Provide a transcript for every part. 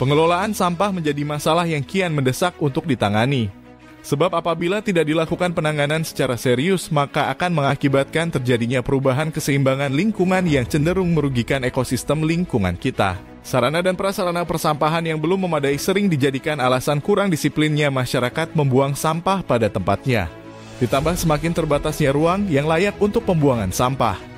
Pengelolaan sampah menjadi masalah yang kian mendesak untuk ditangani. Sebab apabila tidak dilakukan penanganan secara serius, maka akan mengakibatkan terjadinya perubahan keseimbangan lingkungan yang cenderung merugikan ekosistem lingkungan kita. Sarana dan prasarana persampahan yang belum memadai sering dijadikan alasan kurang disiplinnya masyarakat membuang sampah pada tempatnya. Ditambah semakin terbatasnya ruang yang layak untuk pembuangan sampah.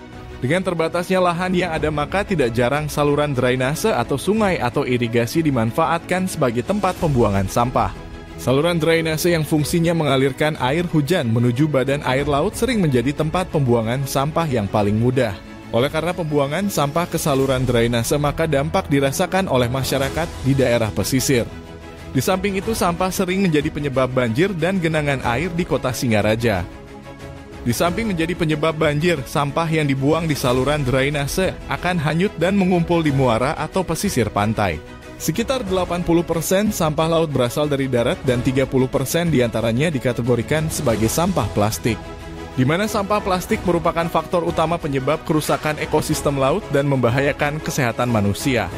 Dengan terbatasnya lahan yang ada, maka tidak jarang saluran drainase atau sungai atau irigasi dimanfaatkan sebagai tempat pembuangan sampah. Saluran drainase yang fungsinya mengalirkan air hujan menuju badan air laut sering menjadi tempat pembuangan sampah yang paling mudah. Oleh karena pembuangan sampah ke saluran drainase, maka dampak dirasakan oleh masyarakat di daerah pesisir. Di samping itu, sampah sering menjadi penyebab banjir dan genangan air di kota Singaraja. Di samping menjadi penyebab banjir, sampah yang dibuang di saluran drainase akan hanyut dan mengumpul di muara atau pesisir pantai. Sekitar 80% sampah laut berasal dari darat dan 30% diantaranya dikategorikan sebagai sampah plastik. Di mana sampah plastik merupakan faktor utama penyebab kerusakan ekosistem laut dan membahayakan kesehatan manusia.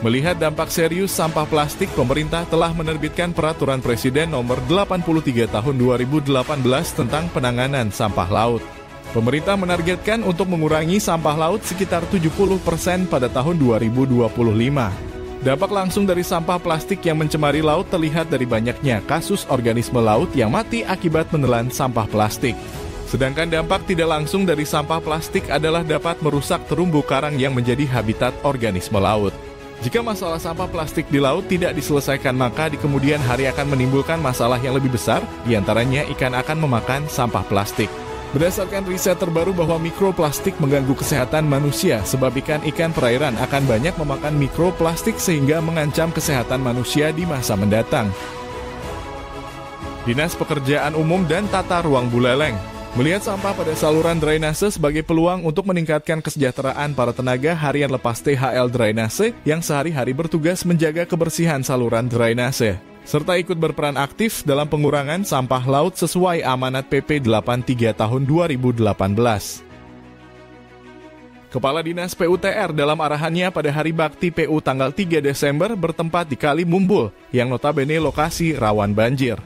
Melihat dampak serius sampah plastik, pemerintah telah menerbitkan Peraturan Presiden Nomor 83 Tahun 2018 tentang penanganan sampah laut. Pemerintah menargetkan untuk mengurangi sampah laut sekitar 70% pada tahun 2025. Dampak langsung dari sampah plastik yang mencemari laut terlihat dari banyaknya kasus organisme laut yang mati akibat menelan sampah plastik. Sedangkan dampak tidak langsung dari sampah plastik adalah dapat merusak terumbu karang yang menjadi habitat organisme laut. Jika masalah sampah plastik di laut tidak diselesaikan, maka di kemudian hari akan menimbulkan masalah yang lebih besar, diantaranya ikan akan memakan sampah plastik. Berdasarkan riset terbaru bahwa mikroplastik mengganggu kesehatan manusia, sebab ikan-ikan perairan akan banyak memakan mikroplastik sehingga mengancam kesehatan manusia di masa mendatang. Dinas Pekerjaan Umum dan Tata Ruang Buleleng melihat sampah pada saluran drainase sebagai peluang untuk meningkatkan kesejahteraan para tenaga harian lepas THL drainase yang sehari-hari bertugas menjaga kebersihan saluran drainase, serta ikut berperan aktif dalam pengurangan sampah laut sesuai amanat PP 83 tahun 2018. Kepala Dinas PUTR dalam arahannya pada Hari Bakti PU tanggal 3 Desember bertempat di Kali Mumbul yang notabene lokasi rawan banjir,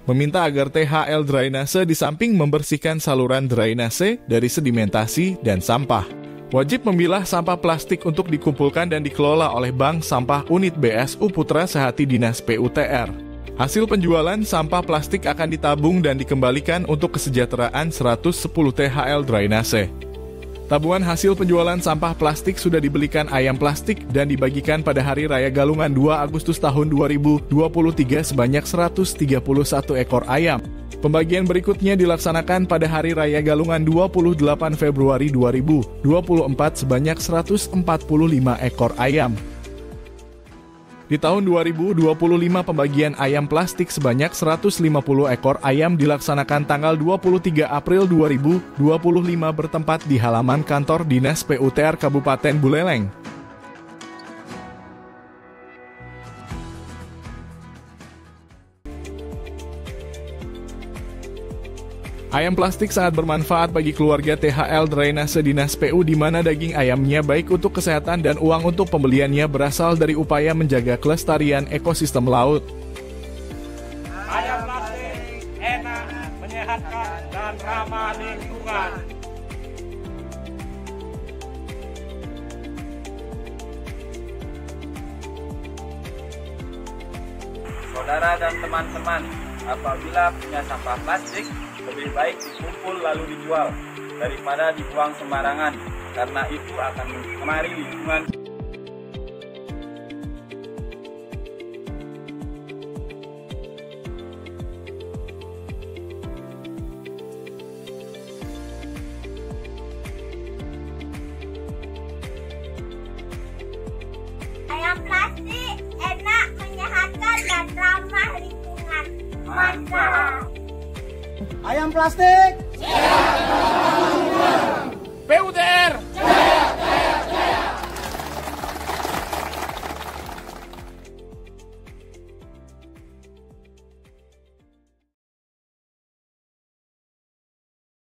meminta agar THL drainase di samping membersihkan saluran drainase dari sedimentasi dan sampah, wajib memilah sampah plastik untuk dikumpulkan dan dikelola oleh Bank Sampah Unit BSU Putra Sehati Dinas PUTR. Hasil penjualan sampah plastik akan ditabung dan dikembalikan untuk kesejahteraan 110 THL drainase. Tabungan hasil penjualan sampah plastik sudah dibelikan ayam plastik dan dibagikan pada Hari Raya Galungan 2 Agustus tahun 2023 sebanyak 131 ekor ayam. Pembagian berikutnya dilaksanakan pada Hari Raya Galungan 28 Februari 2024 sebanyak 145 ekor ayam. Di tahun 2025 pembagian ayam plastik sebanyak 150 ekor ayam dilaksanakan tanggal 23 April 2025 bertempat di halaman kantor Dinas PUTR Kabupaten Buleleng. Ayam plastik sangat bermanfaat bagi keluarga THL drainase Dinas PU di mana daging ayamnya baik untuk kesehatan dan uang untuk pembeliannya berasal dari upaya menjaga kelestarian ekosistem laut. Ayam plastik enak, menyehatkan, dan ramah lingkungan. Saudara dan teman-teman, apabila punya sampah plastik, lebih baik dikumpul lalu dijual daripada dibuang sembarangan, karena itu akan mencemari lingkungan. Ayam plastik enak, menyehatkan, dan ramah lingkungan. Mantap! Ayam plastik PUTR